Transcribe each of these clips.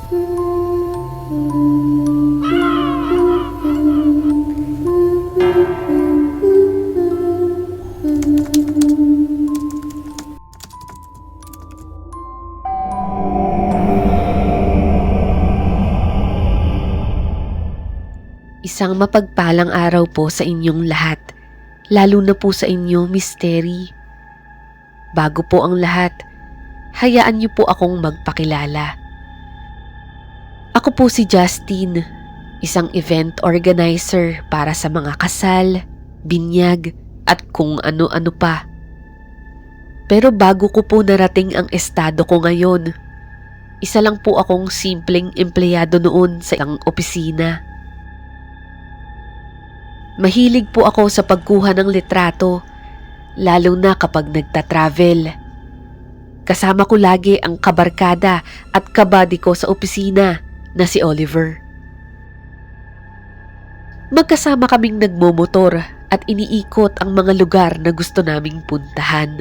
Isang mapagpalang araw po sa inyong lahat, lalo na po sa inyo, Miss Terry. Bago po ang lahat, hayaan niyo po akong magpakilala. Ako po si Justin, isang event organizer para sa mga kasal, binyag at kung ano-ano pa. Pero bago ko po narating ang estado ko ngayon, isa lang po akong simpleng empleyado noon sa isang opisina. Mahilig po ako sa pagkuha ng litrato, lalo na kapag nagta-travel. Kasama ko lagi ang kabarkada at kabady ko sa opisina na si Oliver. Magkasama kaming nagmomotor at iniikot ang mga lugar na gusto naming puntahan.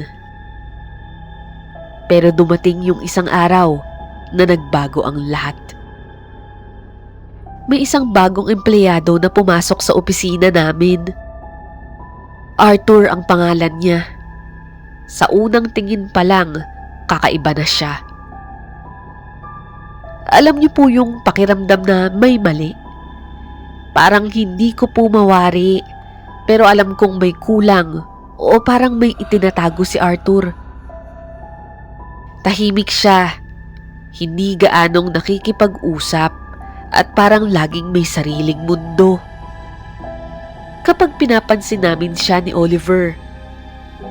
Pero dumating yung isang araw na nagbago ang lahat. May isang bagong empleyado na pumasok sa opisina namin. Arthur ang pangalan niya. Sa unang tingin pa lang, kakaiba na siya. Alam niyo po yung pakiramdam na may mali. Parang hindi ko po mawari, pero alam kong may kulang o parang may itinatago si Arthur. Tahimik siya, hindi gaanong nakikipag-usap, at parang laging may sariling mundo. Kapag pinapansin namin siya ni Oliver,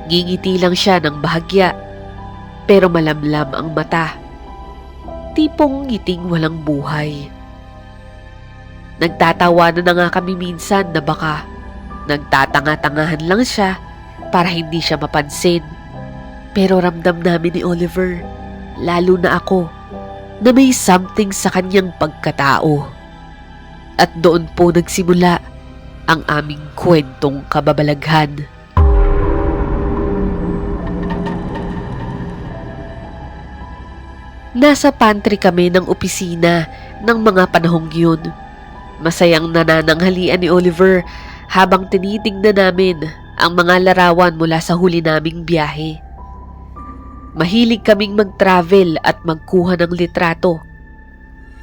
ngingiti lang siya ng bahagya, pero malamlam ang mata. Tipong ngiting walang buhay. Nagtatawanan na nga kami minsan na baka nagtatanga-tangahan lang siya para hindi siya mapansin. Pero ramdam namin ni Oliver, lalo na ako, na may something sa kanyang pagkatao. At doon po nagsimula ang aming kwentong kababalaghan. Nasa pantry kami ng opisina ng mga panahong yun. Masayang nanananghalian ni Oliver habang tinitingnan namin ang mga larawan mula sa huli naming biyahe. Mahilig kaming mag-travel at magkuha ng litrato.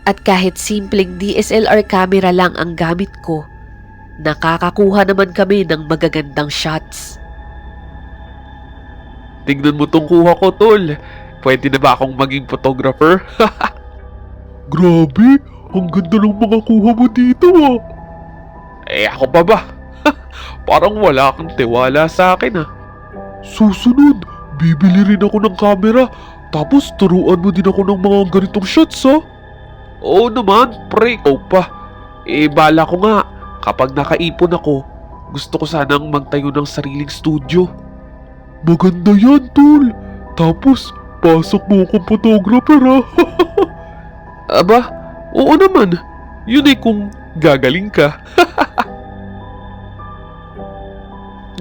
At kahit simpleng DSLR camera lang ang gamit ko, nakakakuha naman kami ng magagandang shots. Tingnan mo tong kuha ko, tol. Pwede na ba akong maging photographer? Grabe, ang ganda ng mga kuha mo dito ah. Ako pa ba? Parang wala kang tiwala sa akin ah. Susunod, bibili rin ako ng camera, tapos turuan mo din ako ng mga ganitong shots ha. Oo naman, pre, ikaw pa. Bala ko nga, kapag nakaipon ako, gusto ko sanang magtayo ng sariling studio. Maganda yan, tol. Tapos, pasok mo akong photographer ha. Aba, oo naman. Yun ay kung gagaling ka.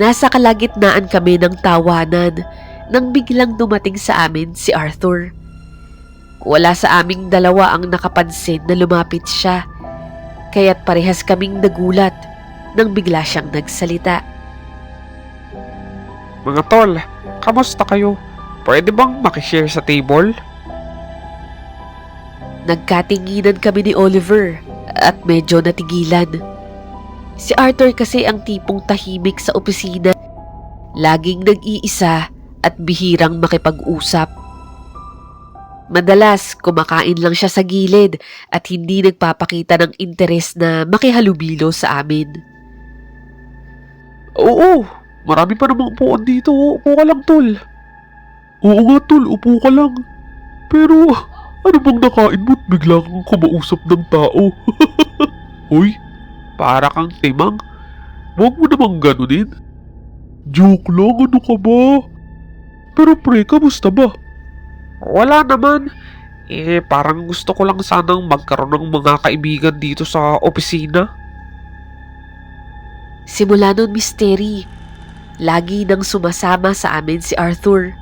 Nasa kalagitnaan kami ng tawanan nang biglang dumating sa amin si Arthur. Wala sa aming dalawa ang nakapansin na lumapit siya, kaya't parehas kaming nagulat nang bigla siyang nagsalita. Mga tol, kamusta kayo? Pwede bang makishare sa table? Nagkatinginan kami ni Oliver at medyo natigilan. Si Arthur kasi ang tipong tahimik sa opisina, laging nag-iisa at bihirang makipag-usap. Madalas kumakain lang siya sa gilid at hindi nagpapakita ng interes na makihalubilo sa amin. Oo, marami pa namang upuan dito. Upo ka lang, tol. Oo nga, tol, upo ka lang. Pero, ano bang nakain mo't bigla kang kumausap ng tao? Hoy, para kang timang. Huwag mo namang ganunin. Joke lang, ano ka ba? Pero pre, kamusta ba? Wala naman. Parang gusto ko lang sanang magkaroon ng mga kaibigan dito sa opisina. Simula nun, Miss Terry, lagi nang sumasama sa amin si Arthur.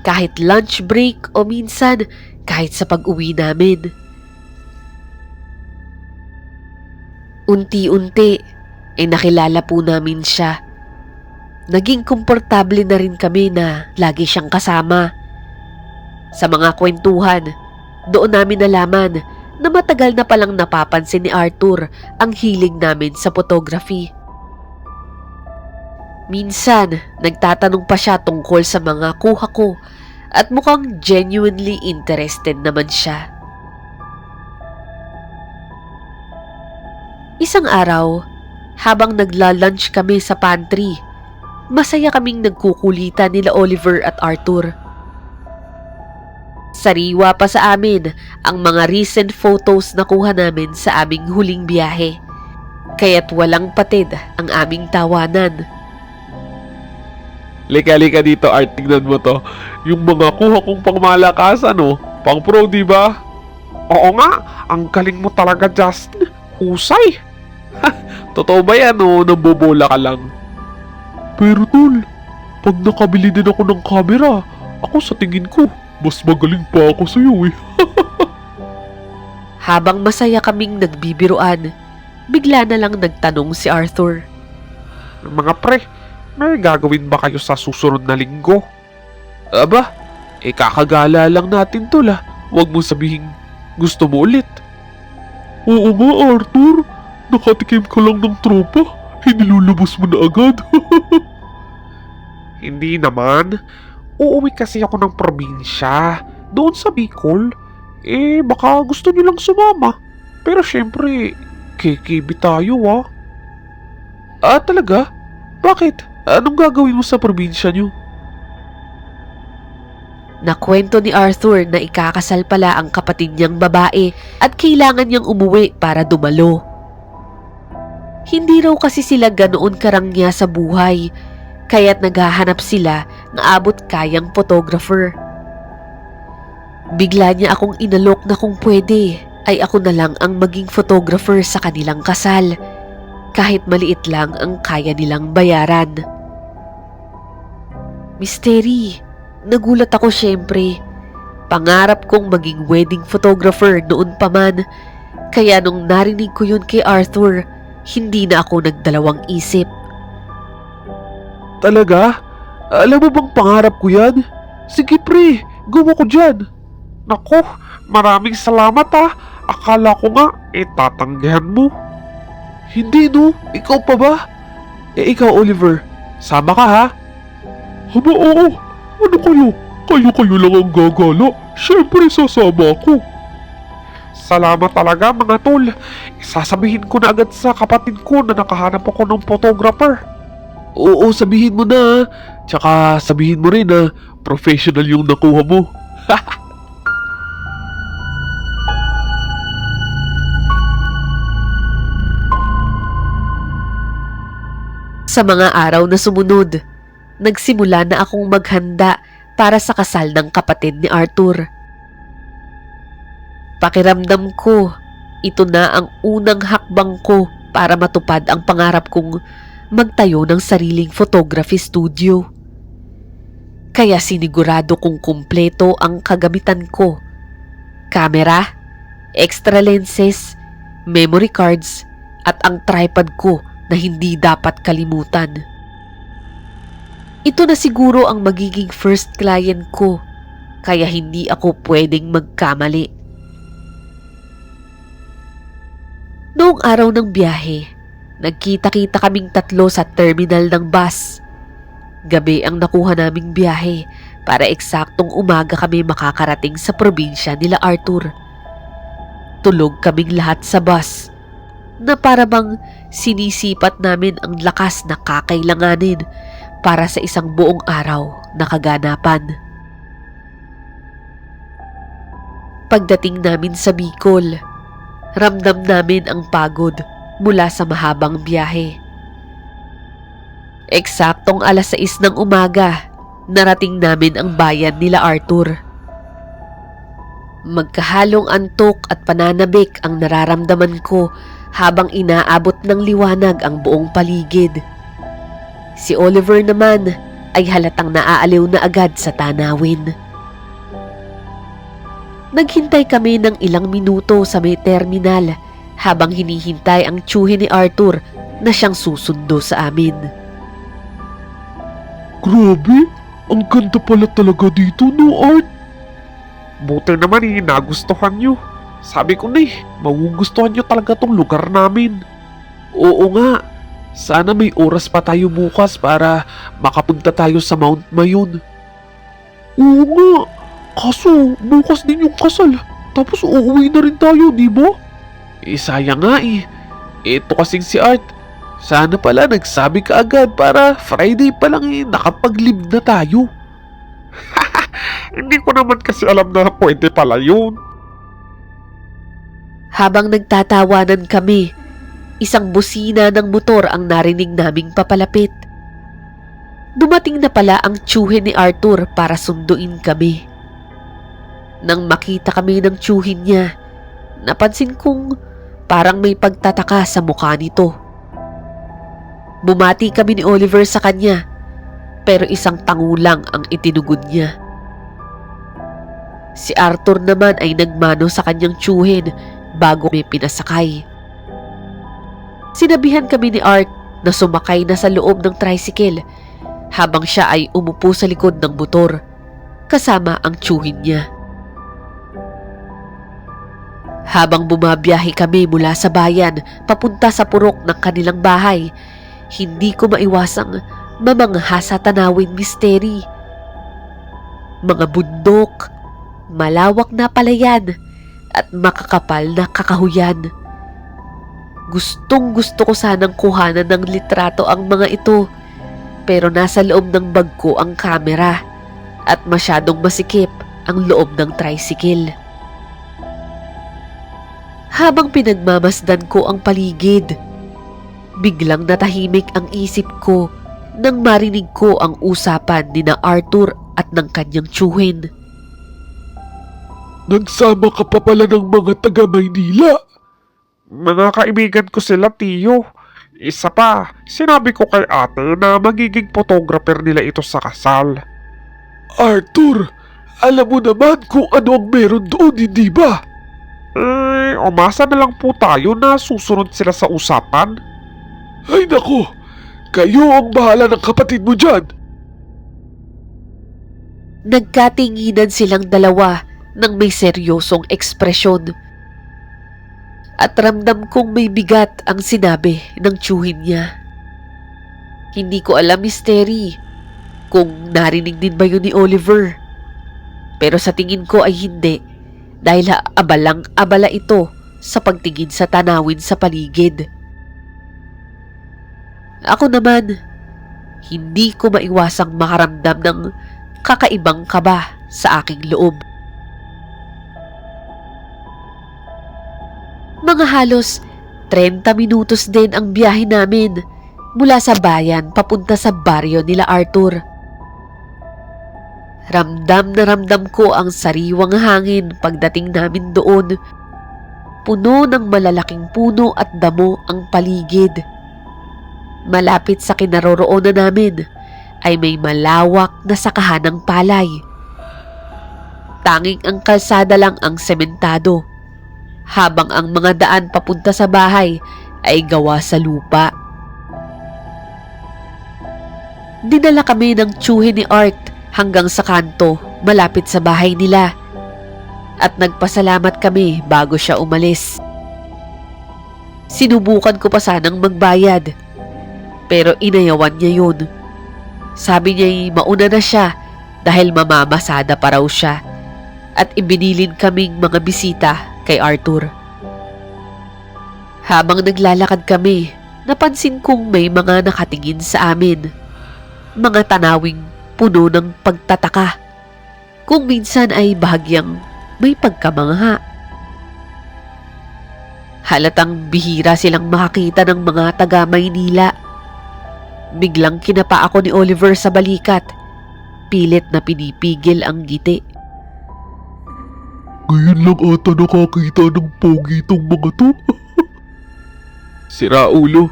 Kahit lunch break o minsan kahit sa pag-uwi namin. Unti-unti, nakilala po namin siya. Naging komportable na rin kami na lagi siyang kasama. Sa mga kwentuhan, doon namin nalaman na matagal na palang napapansin ni Arthur ang hilig namin sa photography. Minsan, nagtatanong pa siya tungkol sa mga kuha ko at mukhang genuinely interested naman siya. Isang araw, habang nagla-lunch kami sa pantry, masaya kaming nagkukulitan nila Oliver at Arthur. Sariwa pa sa amin ang mga recent photos na kuha namin sa aming huling biyahe, kaya't walang patid ang aming tawanan. Lika dito, Art. Tignan mo to. Yung mga kuha kong pangmalakasan, Pang pro, di ba? Oo nga. Ang galing mo talaga, Justin. Husay. Totoo ba yan, Nabobola ka lang. Pero, tol, pag nakabili din ako ng camera, ako sa tingin ko, mas magaling pa ako sa'yo, Habang masaya kaming nagbibiruan, bigla na lang nagtanong si Arthur. Mga pre, may gagawin ba kayo sa susunod na linggo? Aba, kakagala lang natin to la. Huwag mo sabihin gusto mo ulit. Oo nga, Arthur. Nakatikim ka lang ng tropa. Hinilulubos mo na agad. Hindi naman. Uuwi kasi ako ng probinsya. Doon sa Bicol. Baka gusto niyo lang sumama. Pero syempre, kikibi tayo talaga? Bakit? Anong gagawin mo sa probinsya niyo? Nakwento ni Arthur na ikakasal pala ang kapatid niyang babae at kailangan niyang umuwi para dumalo. Hindi raw kasi sila ganoon karangya sa buhay, kaya't naghahanap sila ng abot kayang photographer. Bigla niya akong inalok na kung pwede ay ako na lang ang maging photographer sa kanilang kasal, kahit maliit lang ang kaya nilang bayaran. Mystery, nagulat ako syempre. Pangarap kong maging wedding photographer noon pa man, kaya nung narinig ko yun kay Arthur, hindi na ako nagdalawang isip. Talaga? Alam mo bang pangarap ko yan? Sige pre, gumawa ko dyan. Naku, maraming salamat Akala ko nga, tatanggihan mo. Hindi ikaw pa ba? Ikaw Oliver, sama ka ha? Haba oo, ano kayo? Kayo lang ang gagala. Siyempre sasama ako. Salamat talaga mga tol. Sasabihin ko na agad sa kapatid ko na nakahanap ako ng photographer. Oo, sabihin mo na. Tsaka sabihin mo rin na professional yung nakuha mo. Sa mga araw na sumunod, nagsimula na akong maghanda para sa kasal ng kapatid ni Arthur. Pakiramdam ko, ito na ang unang hakbang ko para matupad ang pangarap kong magtayo ng sariling photography studio. Kaya sinigurado kong kumpleto ang kagamitan ko. Camera, extra lenses, memory cards, at ang tripod ko na hindi dapat kalimutan. Ito na siguro ang magiging first client ko, kaya hindi ako pwedeng magkamali. Noong araw ng biyahe, nagkita-kita kaming tatlo sa terminal ng bus. Gabi ang nakuha naming biyahe para eksaktong umaga kami makakarating sa probinsya nila Arthur. Tulog kaming lahat sa bus na para bang sinisipat namin ang lakas na kakailanganin para sa isang buong araw na kaganapan. Pagdating namin sa Bicol, ramdam namin ang pagod mula sa mahabang biyahe. Eksaktong 6:00 ng umaga, narating namin ang bayan nila Arthur. Magkahalong antok at pananabik ang nararamdaman ko habang inaabot ng liwanag ang buong paligid. Si Oliver naman ay halatang naaaliw na agad sa tanawin. Naghintay kami ng ilang minuto sa may terminal habang hinihintay ang tiyuhin ni Arthur na siyang susundo sa amin. Grabe, ang ganda pala talaga dito, no, Art? Buti naman nagustuhan nyo. Sabi ko na magugustuhan nyo talaga tong lugar namin. Oo nga, sana may oras pa tayo bukas para makapunta tayo sa Mount Mayon. Oo nga, kaso bukas din yung kasal. Tapos uuwi na rin tayo, di ba? Sayang nga Ito kasing si Art. Sana pala nagsabi ka agad para Friday pa lang nakapag-leave na tayo. Hindi ko naman kasi alam na pwede pala yun. Habang nagtatawanan kami, isang busina ng motor ang narinig naming papalapit. Dumating na pala ang tiyuhin ni Arthur para sunduin kami. Nang makita kami ng tiyuhin niya, napansin kong parang may pagtataka sa mukha nito. Bumati kami ni Oliver sa kanya, pero isang tango lang ang itinugod niya. Si Arthur naman ay nagmano sa kanyang tiyuhin bago may pinasakay. Sinabihan kami ni Art na sumakay na sa loob ng tricycle habang siya ay umupo sa likod ng motor kasama ang tiyuhin niya. Habang bumabiyahe kami mula sa bayan papunta sa purok ng kanilang bahay, hindi ko maiwasang mamangha sa tanawin misteri. Mga bundok, malawak na palayan at makakapal na kakahuyan. Gustong gusto ko sanang kuhanan ng litrato ang mga ito, pero nasa loob ng bag ko ang kamera at masyadong masikip ang loob ng tricycle. Habang pinagmamasdan ko ang paligid, biglang natahimik ang isip ko nang marinig ko ang usapan ni na Arthur at ng kanyang tiyuhin. Nagsama ka pa pala ng mga taga Maynila. Mga kaibigan ko sila, Tiyo. Isa pa, sinabi ko kay ate na magiging photographer nila ito sa kasal. Arthur, alam mo naman kung ano ang meron doon, hindi ba? Umasa na lang po tayo na susunod sila sa usapan. Ay nako, kayo ang bahala ng kapatid mo dyan. Nagkatinginan silang dalawa ng may seryosong ekspresyon. At ramdam kong may bigat ang sinabi ng tiyuhin niya. Hindi ko alam, misteri, kung narinig din ba yun ni Oliver. Pero sa tingin ko ay hindi, dahil abalang-abala ito sa pagtingin sa tanawin sa paligid. Ako naman, hindi ko maiwasang makaramdam ng kakaibang kaba sa aking loob. Mga halos 30 minutos din ang biyahe namin mula sa bayan papunta sa baryo nila Arthur. Ramdam na ramdam ko ang sariwang hangin pagdating namin doon. Puno ng malalaking puno at damo ang paligid. Malapit sa kinaroroonan namin ay may malawak na sakahan ng palay. Tanging ang kalsada lang ang sementado, habang ang mga daan papunta sa bahay ay gawa sa lupa. Dinala kami ng tiyuhin ni Art hanggang sa kanto malapit sa bahay nila at nagpasalamat kami bago siya umalis. Sinubukan ko pa sanang magbayad, pero inayawan niya yun. Sabi niya mauna na siya dahil mamamasada pa raw siya at ibinilin kaming mga bisita kay Arthur. Habang naglalakad kami, napansin kong may mga nakatingin sa amin. Mga tanawing puno ng pagtataka. Kung minsan ay bahagyang may pagkamangha. Halatang bihira silang makakita ng mga taga Maynila. Biglang kinapa ako ni Oliver sa balikat. Pilit na pinipigil ang ngiti. Ngayon lang ata nakakita ng pogi itong mga to. Sira ulo,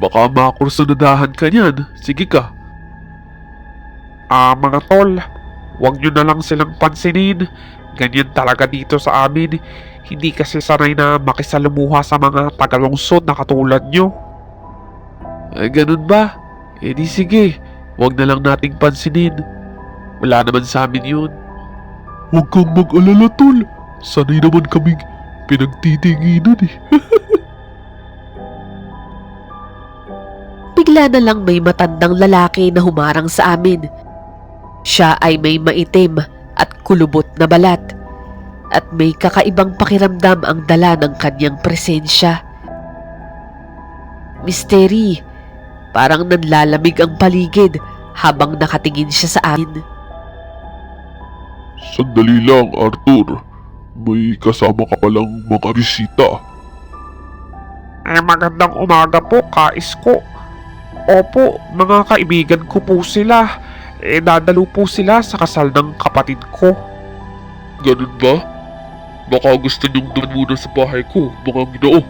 baka makursunadahan ka niyan. Sige ka. Mga tol, huwag nyo na lang silang pansinin. Ganyan talaga dito sa amin. Hindi kasi sanay na makisalamuha sa mga tagalungsod na katulad nyo. Ganun ba? Di sige, wag na lang nating pansinin. Wala naman sa amin yun. Huwag kang mag-alala, tol. Sanay naman kaming pinagtitinginan eh. Bigla na lang may matandang lalaki na humarang sa amin. Siya ay may maitim at kulubot na balat at may kakaibang pakiramdam ang dala ng kanyang presensya. Misteri, parang nanlalamig ang paligid habang nakatingin siya sa amin. Sandali lang, Arthur. May kasama ka palang mga bisita. Magandang umaga po, Kaisko. Opo, mga kaibigan ko po sila. Dadalo po sila sa kasal ng kapatid ko. Ganun ba? Baka gusto niyong doon muna sa bahay ko, mga ginoo.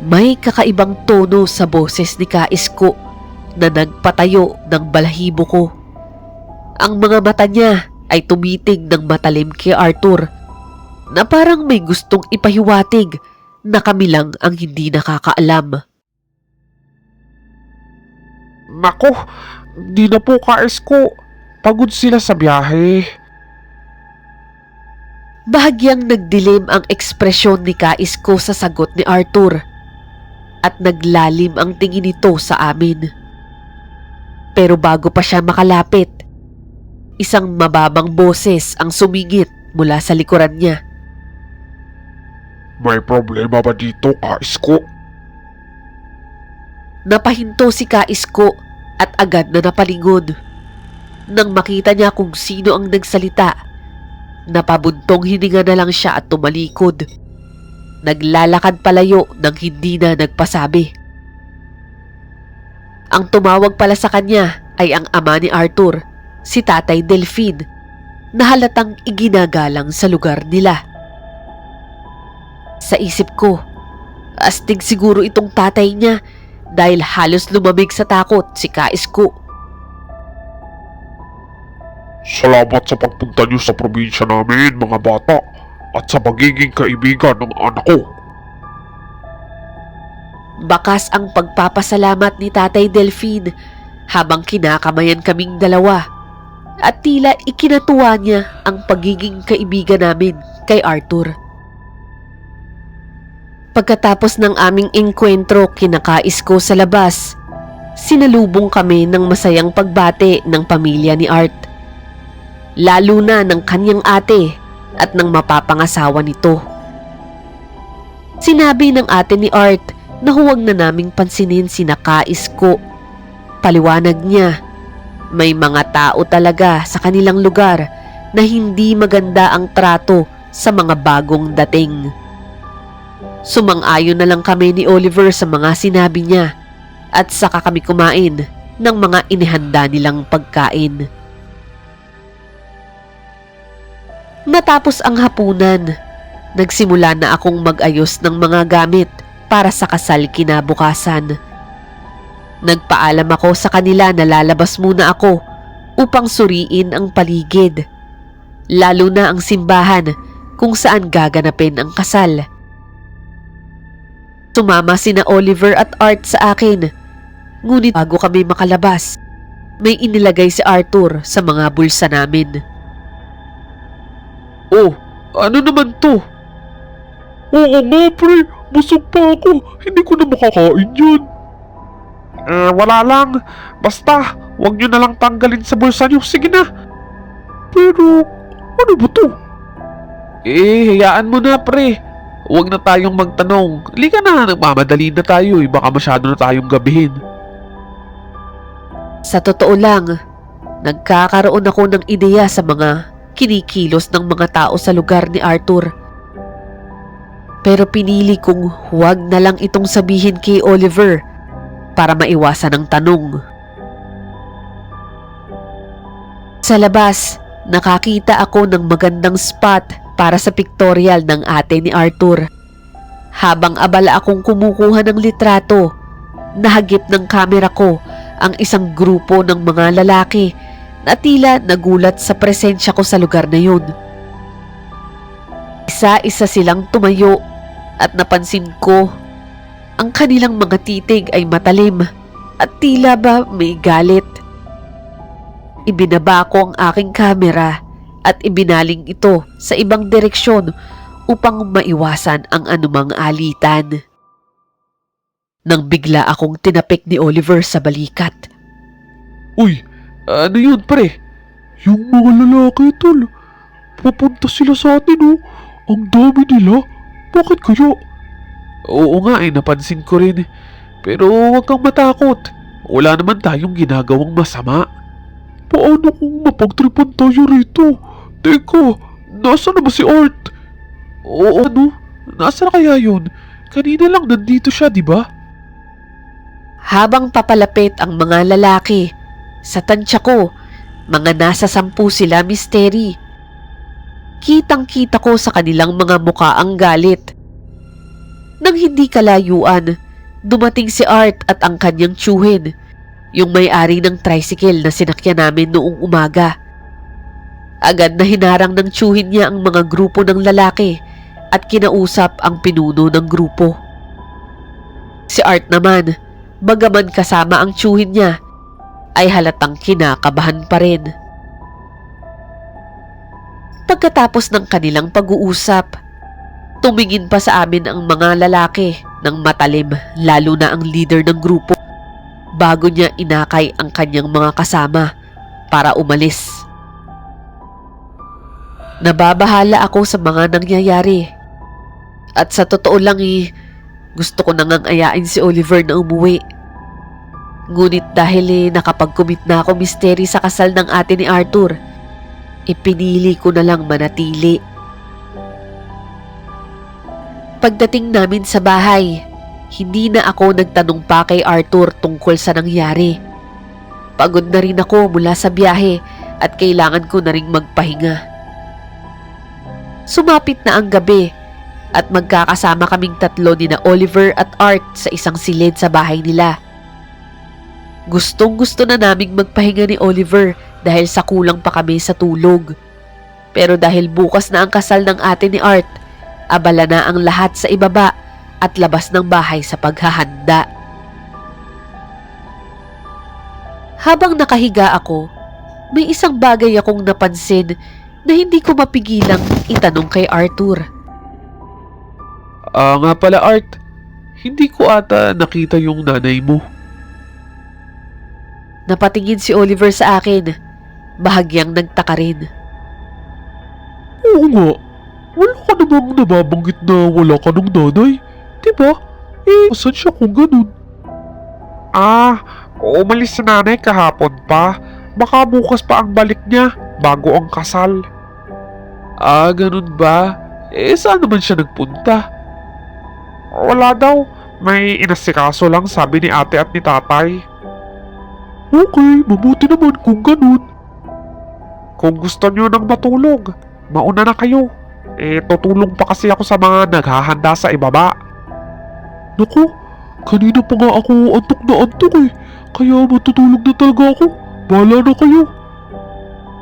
May kakaibang tono sa boses ni Kaisko na nagpatayo ng balahibo ko. Ang mga mata niya ay tumitig ng matalim kay Arthur na parang may gustong ipahiwatig na kami lang ang hindi nakakaalam. Nako, di na po, Kaisko. Pagod sila sa biyahe. Bahagyang nagdilim ang ekspresyon ni Kaisko sa sagot ni Arthur at naglalim ang tingin nito sa amin. Pero bago pa siya makalapit, isang mababang boses ang sumingit mula sa likuran niya. May problema ba dito, Kaisko? Napahinto si Kaisko at agad na napalingon. Nang makita niya kung sino ang nagsalita, napabuntong hininga na lang siya at tumalikod. Naglalakad palayo nang hindi na nagpasabi. Ang tumawag pala sa kanya ay ang ama ni Arthur, si Tatay Delphine, na halatang iginagalang sa lugar nila. Sa isip ko, astig siguro itong tatay niya dahil halos lumamig sa takot si Kaisko. Salamat sa pagpunta niyo sa probinsya namin, mga bata, at sa pagiging kaibigan ng anak ko. Bakas ang pagpapasalamat ni Tatay Delphine habang kinakamayan kaming dalawa at tila ikinatuwa niya ang pagiging kaibigan namin kay Arthur. Pagkatapos ng aming engkwentro kina Kaisko sa labas, sinalubong kami ng masayang pagbate ng pamilya ni Art. Lalo na ng kanyang ate at ng mapapangasawa nito. Sinabi ng ate ni Art na huwag na naming pansinin sina Kaisko. Paliwanag niya, may mga tao talaga sa kanilang lugar na hindi maganda ang trato sa mga bagong dating. Sumang-ayon na lang kami ni Oliver sa mga sinabi niya at saka kami kumain ng mga inihanda nilang pagkain. Matapos ang hapunan, nagsimula na akong mag-ayos ng mga gamit para sa kasal kinabukasan. Nagpaalam ako sa kanila na lalabas muna ako upang suriin ang paligid, lalo na ang simbahan kung saan gaganapin ang kasal. Sumama sina Oliver at Art sa akin, ngunit bago kami makalabas, may inilagay si Arthur sa mga bulsa namin. Oh, ano naman to? Oo nga, pre. Busog pa ako. Hindi ko na makakain yun. Wala lang. Basta, huwag nyo na lang tanggalin sa bulsa nyo. Sige na. Pero, ano ba to? Hayaan mo na, pre. Huwag na tayong magtanong. Halika na, nagmamadali na tayo. Baka masyado na tayong gabihin. Sa totoo lang, nagkakaroon ako ng ideya sa mga kinikilos ng mga tao sa lugar ni Arthur. Pero pinili kong huwag na lang itong sabihin kay Oliver para maiwasan ang tanong. Sa labas, nakakita ako ng magandang spot para sa pictorial ng ate ni Arthur. Habang abala akong kumukuha ng litrato, nahagip ng kamera ko ang isang grupo ng mga lalaki na tila nagulat sa presensya ko sa lugar na yun. Isa-isa silang tumayo at napansin ko ang kanilang mga titig ay matalim at tila ba may galit. Ibinaba ko ang aking kamera at ibinaling ito sa ibang direksyon upang maiwasan ang anumang alitan. Nang bigla akong tinapik ni Oliver sa balikat. Uy, ano yun pre? Yung mga lalaki tol. Papunta sila sa atin oh. Ang dami nila. Bakit kaya? Oo nga napansin ko rin. Pero huwag kang matakot. Wala naman tayong ginagawang masama. Paano kung mapagtripan tayo rito? Teka, nasa na ba si Art? Oo ano? Nasa na kaya yun? Kanina lang nandito siya, di ba? Habang papalapit ang mga lalaki, sa tansya ko, mga nasa 10 sila, Misteri. Kitang-kita ko sa kanilang mga muka ang galit. Nang hindi kalayuan, dumating si Art at ang kanyang tiyuhin, yung may-ari ng tricycle na sinakyan namin noong umaga. Agad na hinarang ng tiyuhin niya ang mga grupo ng lalaki at kinausap ang pinuno ng grupo. Si Art naman, bagaman kasama ang tiyuhin niya, ay halatang kinakabahan pa rin. Pagkatapos ng kanilang pag-uusap, tumingin pa sa amin ang mga lalaki ng matalim, lalo na ang leader ng grupo, bago niya inakay ang kanyang mga kasama para umalis. Nababahala ako sa mga nangyayari. At sa totoo lang gusto ko nang ayain si Oliver na umuwi. Ngunit dahil nakapag-commit na ako, Misteri, sa kasal ng ate ni Arthur, ipinili ko na lang manatili. Pagdating namin sa bahay, hindi na ako nagtanong pa kay Arthur tungkol sa nangyari. Pagod na rin ako mula sa biyahe at kailangan ko na ring magpahinga. Sumapit na ang gabi at magkakasama kaming tatlo ni na Oliver at Art sa isang silid sa bahay nila. Gustong-gusto na naming magpahinga ni Oliver dahil sa kulang pa kami sa tulog. Pero dahil bukas na ang kasal ng ate ni Art, abala na ang lahat sa ibaba at labas ng bahay sa paghahanda. Habang nakahiga ako, may isang bagay akong napansin na hindi ko mapigilang itanong kay Arthur. Nga pala Art, hindi ko ata nakita yung nanay mo. Napatingin si Oliver sa akin, bahagyang nagtaka rin. Oo nga, wala ka namang nababanggit na wala ka ng nanay, diba? Asan siya kung ganun? Umalis si nanay kahapon pa. Baka bukas pa ang balik niya bago ang kasal. Ganun ba? Saan naman siya nagpunta? Wala daw. May inasikaso lang, sabi ni ate at ni tatay. Okay, mabuti naman kung ganun. Kung gusto niyo nang matulog, mauna na kayo. Tutulong pa kasi ako sa mga naghahanda sa ibaba. Naku, kanina pa nga ako antok na antok Kaya matutulog na talaga ako. Bahala na kayo.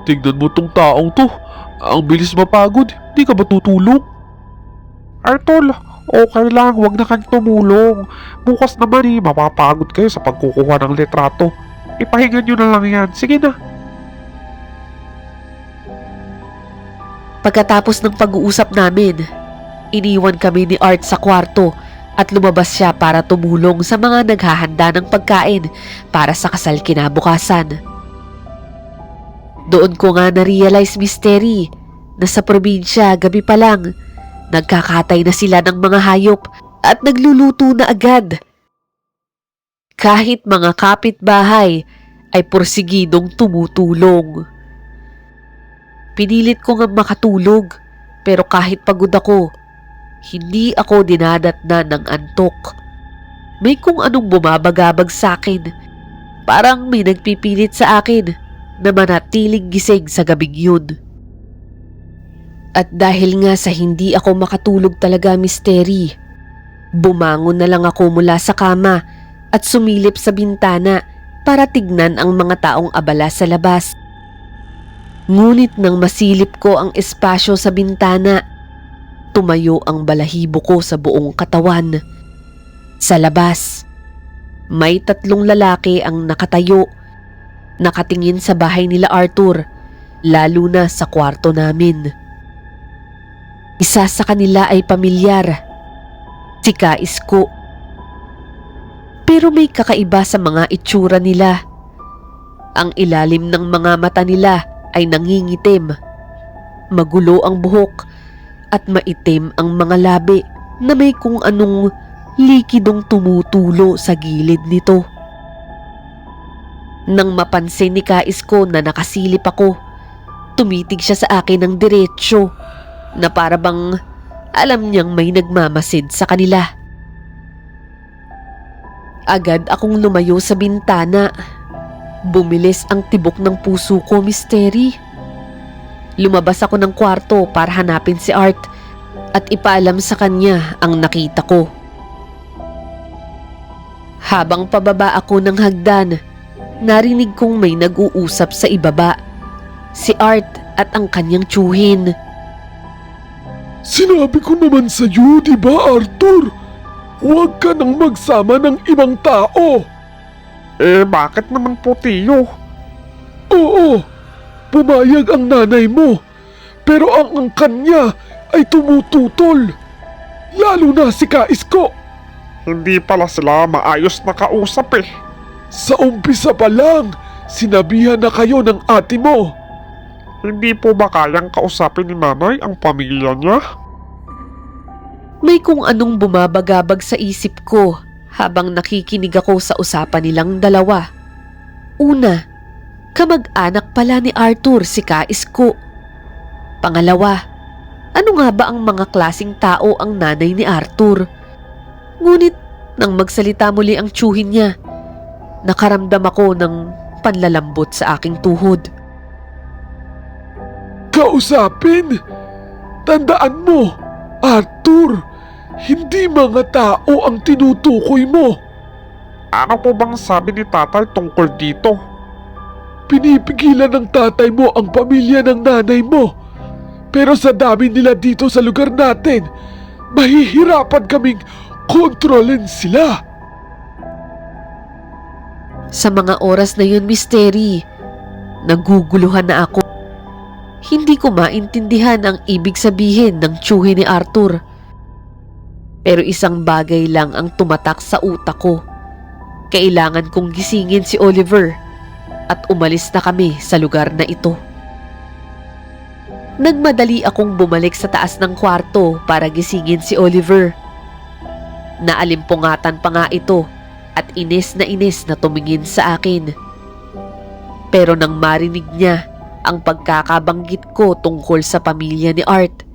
Tignan mo tong taong to. Ang bilis mapagod. Di ka ba tutulog? Artol, okay lang. Huwag na kang tumulong. Bukas naman mapapagod kayo sa pagkukuha ng litrato. Ipahinga nyo na lang yan. Sige na. Pagkatapos ng pag-uusap namin, iniwan kami ni Art sa kwarto at lumabas siya para tumulong sa mga naghahanda ng pagkain para sa kasal kinabukasan. Doon ko nga na-realize, Misteri, na sa probinsya gabi pa lang, nagkakatay na sila ng mga hayop at nagluluto na agad. Kahit mga kapitbahay ay porsigidong tumutulong. Pinilit ko nga makatulog, pero kahit pagod ako, hindi ako dinadatnan ng antok. May kung anong bumabagabag sa akin. Parang may nagpipilit sa akin na manatiling gising sa gabing yun. At dahil nga sa hindi ako makatulog talaga, Misteri, bumangon na lang ako mula sa kama at sumilip sa bintana para tignan ang mga taong abala sa labas. Ngunit nang masilip ko ang espasyo sa bintana, tumayo ang balahibo ko sa buong katawan. Sa labas, may 3 lalaki ang nakatayo, nakatingin sa bahay nila Arthur, lalo na sa kwarto namin. Isa sa kanila ay pamilyar, si Kaisko. Pero may kakaiba sa mga itsura nila. Ang ilalim ng mga mata nila ay nangingitim, magulo ang buhok at maitim ang mga labi na may kung anong likidong tumutulo sa gilid nito. Nang mapansin ni Kaisko na nakasilip ako, tumitig siya sa akin ng diretsyo na para bang alam niyang may nagmamasid sa kanila. Agad akong lumayo sa bintana. Bumilis ang tibok ng puso ko, Misteri. Lumabas ako ng kwarto para hanapin si Art at ipaalam sa kanya ang nakita ko. Habang pababa ako ng hagdan, narinig kong may nag-uusap sa ibaba. Si Art at ang kanyang tiyuhin. Sinabi ko naman sa'yo, di ba, Arthur? Huwag ka nang magsama ng ibang tao. Bakit naman po, tiyo? Oo, pumayag ang nanay mo. Pero ang kanya ay tumututol. Lalo na si Kaisko. Hindi pala sila maayos na kausap eh. Sa umpisa pa lang, sinabihan na kayo ng ate mo. Hindi po ba kayang kausapin ni nanay ang pamilya niya? May kung anong bumabagabag sa isip ko habang nakikinig ako sa usapan nilang dalawa. Una, kamag-anak pala ni Arthur si Kaisko. Pangalawa, ano nga ba ang mga klasing tao ang nanay ni Arthur? Ngunit nang magsalita muli ang tiyuhin niya, nakaramdam ako ng panlalambot sa aking tuhod. Kausapin? Tandaan mo, Arthur, hindi mga tao ang tinutukoy mo. Ano po bang sabi ni tatay tungkol dito? Pinipigilan ng tatay mo ang pamilya ng nanay mo. Pero sa dami nila dito sa lugar natin, mahihirapan kaming kontrolin sila. Sa mga oras na yun, Misteri, naguguluhan na ako. Hindi ko maintindihan ang ibig sabihin ng tiyuhin ni Arthur. Pero isang bagay lang ang tumatak sa utak ko. Kailangan kong gisingin si Oliver at umalis na kami sa lugar na ito. Nagmadali akong bumalik sa taas ng kwarto para gisingin si Oliver. Naalimpungatan pa nga ito at inis na tumingin sa akin. Pero nang marinig niya ang pagkakabanggit ko tungkol sa pamilya ni Art,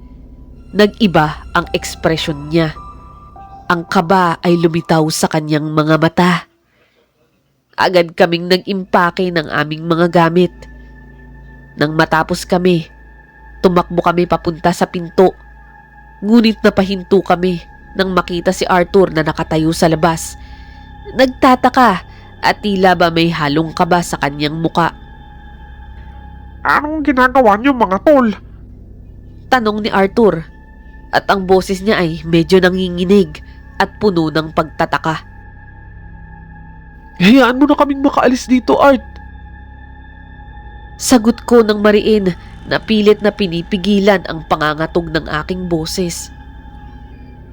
nag-iba ang ekspresyon niya. Ang kaba ay lumitaw sa kanyang mga mata. Agad kaming nag-impake ng aming mga gamit. Nang matapos kami, tumakbo kami papunta sa pinto. Ngunit napahinto kami nang makita si Arthur na nakatayo sa labas. Nagtataka at tila ba may halong kaba sa kanyang muka. Anong ginagawa niyo mga tol? Tanong ni Arthur at ang boses niya ay medyo nanginginig at puno ng pagtataka. Hayaan mo na kaming makaalis dito, Art. Sagot ko ng mariin na pilit na pinipigilan ang pangangatog ng aking boses.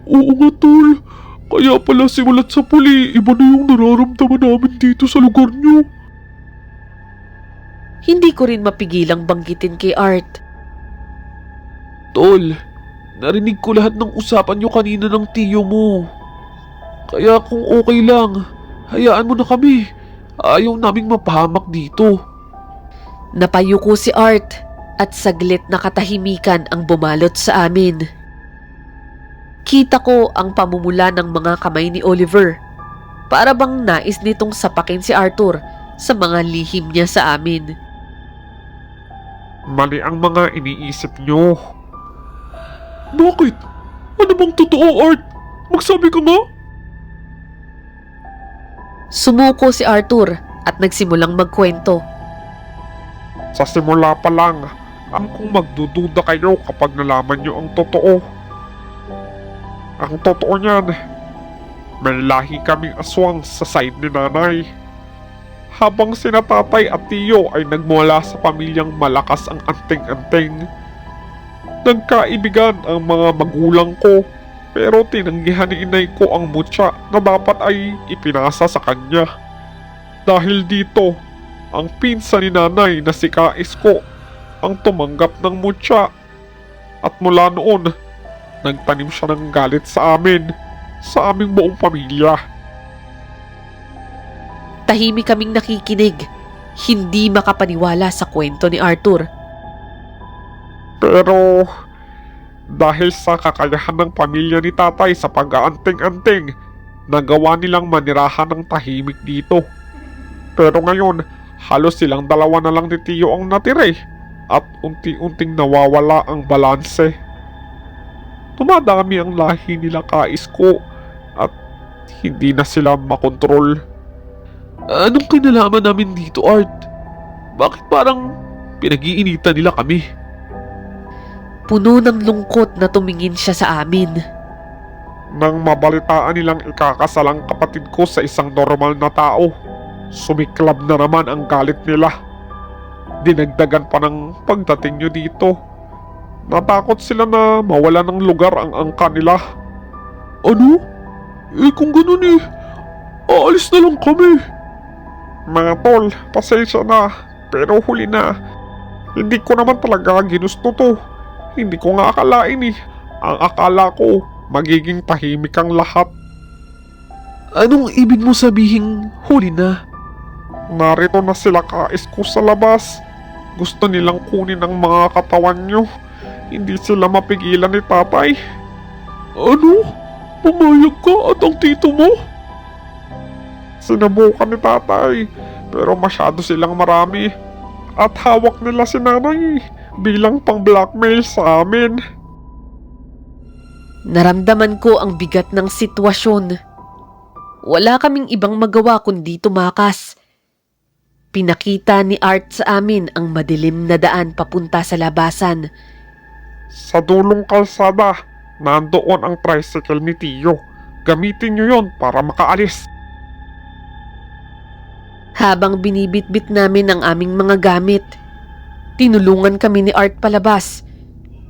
Oo nga, tol. Kaya pala simulat sa puli, iba na yung nararamdaman namin dito sa lugar niyo. Hindi ko rin mapigilang banggitin kay Art. Tol, narinig ko lahat ng usapan niyo kanina ng tiyo mo. Kaya kung okay lang, hayaan mo na kami. Ayaw naming mapahamak dito. Napayuko si Art at saglit na katahimikan ang bumalot sa amin. Kita ko ang pamumula ng mga kamay ni Oliver. Para bang nais nitong sapakin si Arthur sa mga lihim niya sa amin. Mali ang mga iniisip niyo. Bakit? Ano bang totoo, Art? Magsabi ka nga. Sumuko si Arthur at nagsimulang magkwento. Sa simula pa lang, kung magdududa kayo kapag nalaman niyo ang totoo. Ang totoo niyan, may lahi kaming aswang sa side ni nanay. Habang sina tatay at tiyo ay nagmula sa pamilyang malakas ang anting-anting. Nagkaibigan ang mga magulang ko, pero tinanggihan ni inay ko ang mutya na dapat ay ipinasa sa kanya. Dahil dito, ang pinsan ni nanay na si Kaisko ang tumanggap ng mutya. At mula noon, nagtanim siya ng galit sa amin, sa aming buong pamilya. Tahimik kaming nakikinig, hindi makapaniwala sa kwento ni Arthur. Pero dahil sa kakayahan ng pamilya ni tatay sa pag-aanting-anting, nagawa nilang manirahan ng tahimik dito. Pero ngayon, halos silang dalawa na lang ni Tiyo ang natira at unti-unting nawawala ang balanse. Tumadami ang lahi nila Kaisko at hindi na sila makontrol. Anong kinalaman namin dito, Art? Bakit parang pinag-iinitan nila kami? Puno ng lungkot na tumingin siya sa amin. Nang mabalitaan nilang ikakasalang kapatid ko sa isang normal na tao, sumiklab na naman ang galit nila. Dinagdagan pa ng pagdating nyo dito. Natakot sila na mawala ng lugar ang angka nila. Ano? Kung ganun aalis na lang kami. Mga tol, pasensya na, pero huli na. Hindi ko naman talaga ginusto to. Hindi ko nga akalain Ang akala ko, magiging tahimik ang lahat. Anong ibig mo sabihin huli na? Narito na sila Kaisko sa labas. Gusto nilang kunin ang mga katawan nyo. Hindi sila mapigilan ni tatay. Ano? Pumayag ka at ang tito mo? Sinubukan ni tatay, pero masyado silang marami. At hawak nila si nanay bilang pang-blackmail sa amin. Naramdaman ko ang bigat ng sitwasyon. Wala kaming ibang magawa kundi tumakas. Pinakita ni Art sa amin ang madilim na daan papunta sa labasan. Sa dulong kalsada, nandoon ang tricycle ni Tiyo. Gamitin nyo yon para makaalis. Habang binibitbit namin ang aming mga gamit, tinulungan kami ni Art palabas.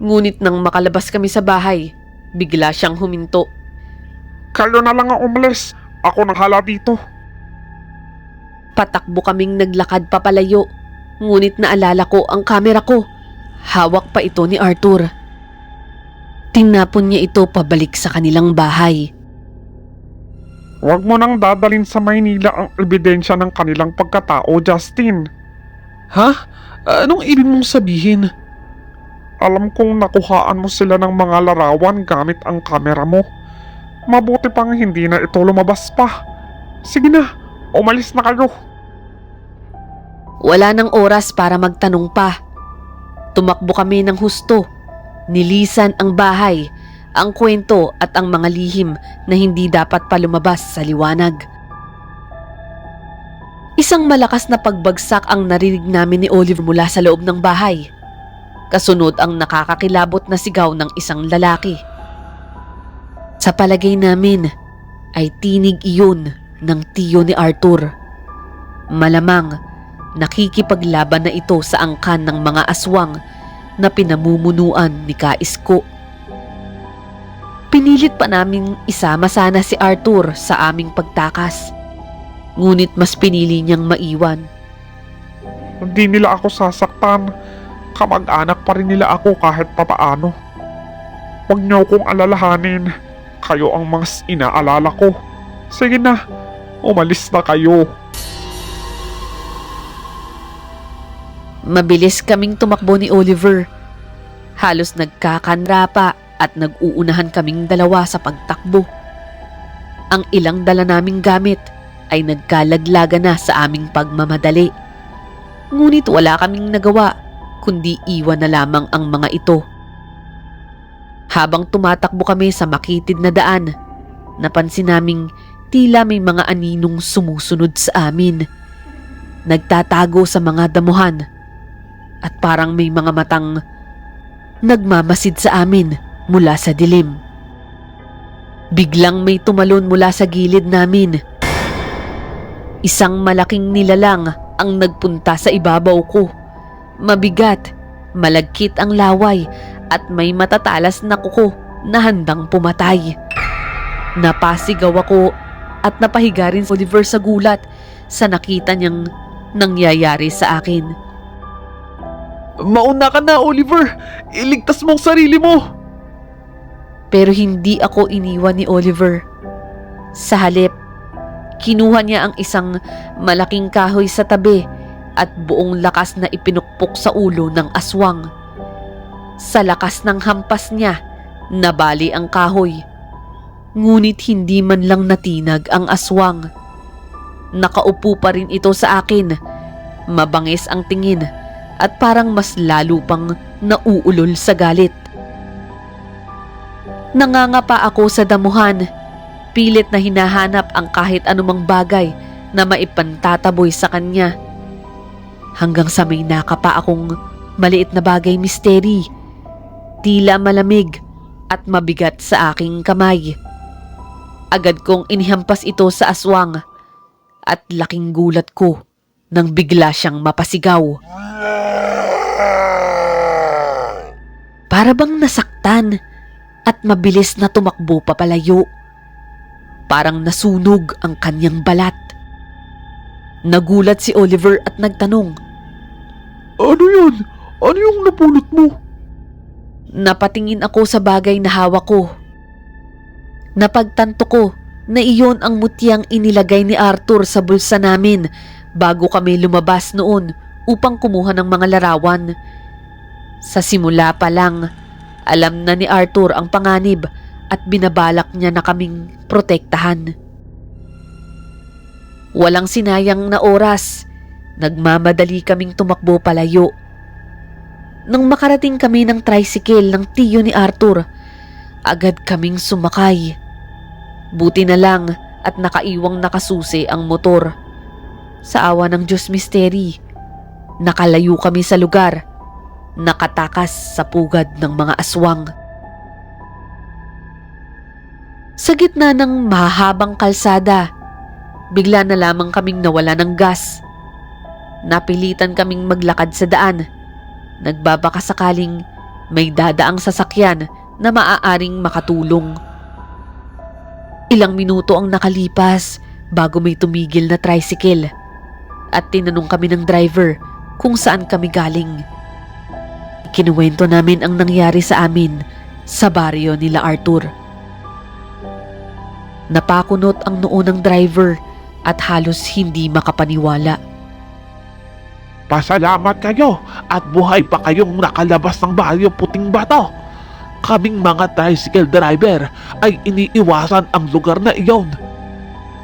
Ngunit nang makalabas kami sa bahay, bigla siyang huminto. Kayo na lang ang umalis. Ako nang hala dito. Patakbo kaming naglakad papalayo. Ngunit naalala ko ang kamera ko. Hawak pa ito ni Arthur. Tinapon niya ito pabalik sa kanilang bahay. Huwag mo nang dadalhin sa Maynila ang ebidensya ng kanilang pagkatao, Justin. Ha? Anong ibig mong sabihin? Alam kong nakuhaan mo sila ng mga larawan gamit ang kamera mo. Mabuti pang hindi na ito lumabas pa. Sige na, umalis na kayo. Wala nang oras para magtanong pa. Tumakbo kami ng husto. Nilisan ang bahay, ang kwento at ang mga lihim na hindi dapat pa lumabas sa liwanag. Isang malakas na pagbagsak ang narinig namin ni Oliver mula sa loob ng bahay. Kasunod ang nakakakilabot na sigaw ng isang lalaki. Sa palagay namin ay tinig iyon ng tiyo ni Arthur. Malamang nakikipaglaban na ito sa angkan ng mga aswang na pinamumunuan ni Kaisko. Pinilit pa naming isama sana si Arthur sa aming pagtakas. Ngunit mas pinili niyang maiwan. Hindi nila ako sasaktan. Kamag-anak pa rin nila ako kahit papaano. Huwag niyo akong alalahanin. Kayo ang mas inaalala ko. Sige na, umalis na kayo. Mabilis kaming tumakbo ni Oliver. Halos nagkakanra pa at nag-uunahan kaming dalawa sa pagtakbo. Ang ilang dala naming gamit ay nagkalaglagan na sa aming pagmamadali. Ngunit wala kaming nagawa kundi iwan na lamang ang mga ito. Habang tumatakbo kami sa makitid na daan, napansin naming tila may mga aninong sumusunod sa amin. Nagtatago sa mga damuhan at parang may mga matang nagmamasid sa amin mula sa dilim. Biglang may tumalon mula sa gilid namin. Isang malaking nilalang ang nagpunta sa ibabaw ko. Mabigat, malagkit ang laway at may matatalas na kuko na handang pumatay. Napasigaw ako at napahiga rin si Oliver sa gulat sa nakita niyang nangyayari sa akin. Mauna ka na, Oliver! Iligtas mo ang sarili mo! Pero hindi ako iniwan ni Oliver. Sa halip, kinuha niya ang isang malaking kahoy sa tabi at buong lakas na ipinukpok sa ulo ng aswang. Sa lakas ng hampas niya, nabali ang kahoy. Ngunit hindi man lang natinag ang aswang. Nakaupo pa rin ito sa akin. Mabangis ang tingin at parang mas lalo pang nauulol sa galit. Nangangapa ako sa damuhan. Pilit na hinahanap ang kahit anumang bagay na maipantataboy sa kanya. Hanggang sa may nakapa akong maliit na bagay misteri. Tila malamig at mabigat sa aking kamay. Agad kong inihampas ito sa aswang at laking gulat ko nang bigla siyang mapasigaw. Para bang nasaktan at mabilis na tumakbo papalayo. Parang nasunog ang kanyang balat. Nagulat si Oliver at nagtanong, Ano yun? Ano yung napulot mo? Napatingin ako sa bagay na hawak ko. Napagtanto ko na iyon ang mutyang inilagay ni Arthur sa bulsa namin bago kami lumabas noon upang kumuha ng mga larawan. Sa simula pa lang, alam na ni Arthur ang panganib at binabalak niya na kaming protektahan. Walang sinayang na oras, nagmamadali kaming tumakbo palayo. Nang makarating kami ng tricycle ng tiyo ni Arthur, agad kaming sumakay. Buti na lang at nakaiwang nakasusi ang motor. Sa awa ng Diyos misteri, nakalayo kami sa lugar, nakatakas sa pugad ng mga aswang. Sa gitna ng mahabang kalsada, bigla na lamang kaming nawala ng gas. Napilitan kaming maglakad sa daan. Nagbabaka sakaling may dadaang sasakyan na maaaring makatulong. Ilang minuto ang nakalipas bago may tumigil na tricycle at tinanong kami ng driver kung saan kami galing. Kinuwento namin ang nangyari sa amin sa baryo nila Arthur. Napakunot ang noo ng driver at halos hindi makapaniwala. Pasalamat kayo at buhay pa kayong nakalabas ng baryo Puting Bato. Kaming mga tricycle driver ay iniiwasan ang lugar na iyon.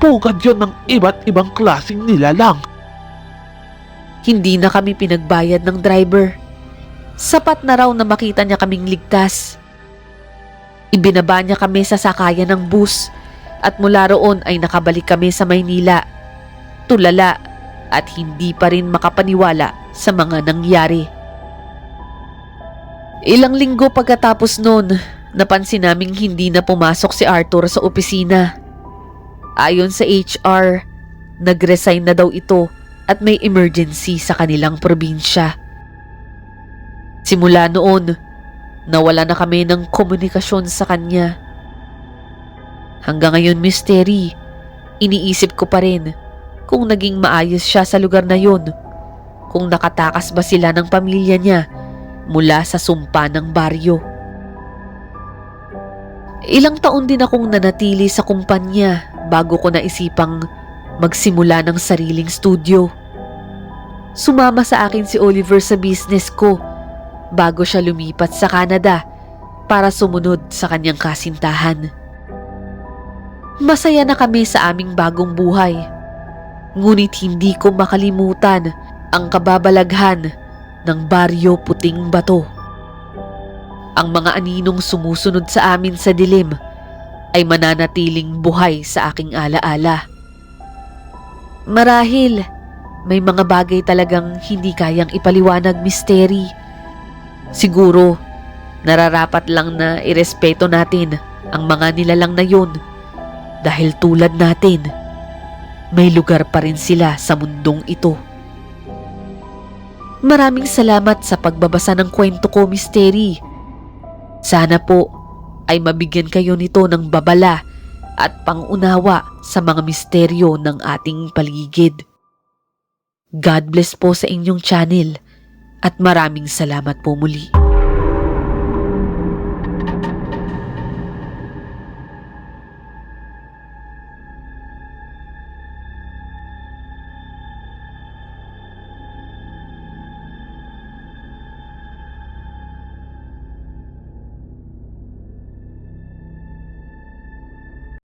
Pugad yun ng iba't ibang klaseng nilalang. Hindi na kami pinagbayad ng driver. Sapat na raw na makita niya kaming ligtas. Ibinaba niya kami sa sakayan ng bus at mula roon ay nakabalik kami sa Maynila. Tulala at hindi pa rin makapaniwala sa mga nangyari. Ilang linggo pagkatapos noon, napansin naming hindi na pumasok si Arthur sa opisina. Ayon sa HR, nag-resign na daw ito at may emergency sa kanilang probinsya. Simula noon, nawala na kami ng komunikasyon sa kanya. Hanggang ngayon, misteri, iniisip ko pa rin kung naging maayos siya sa lugar na yun, kung nakatakas ba sila ng pamilya niya mula sa sumpa ng baryo. Ilang taon din akong nanatili sa kumpanya bago ko naisipang magsimula ng sariling studio. Sumama sa akin si Oliver sa business ko bago siya lumipat sa Canada para sumunod sa kanyang kasintahan. Masaya na kami sa aming bagong buhay. Ngunit hindi ko makalimutan ang kababalaghan ng baryo Puting Bato. Ang mga aninong sumusunod sa amin sa dilim ay mananatiling buhay sa aking alaala. Marahil, may mga bagay talagang hindi kayang ipaliwanag, misteri. Siguro, Nararapat lang na irespeto natin ang mga nilalang na yun dahil tulad natin, may lugar pa rin sila sa mundong ito. Maraming salamat sa pagbabasa ng kwento ko, Misteri. Sana po ay mabigyan kayo nito ng babala at pangunawa sa mga misteryo ng ating paligid. God bless po sa inyong channel at maraming salamat po muli.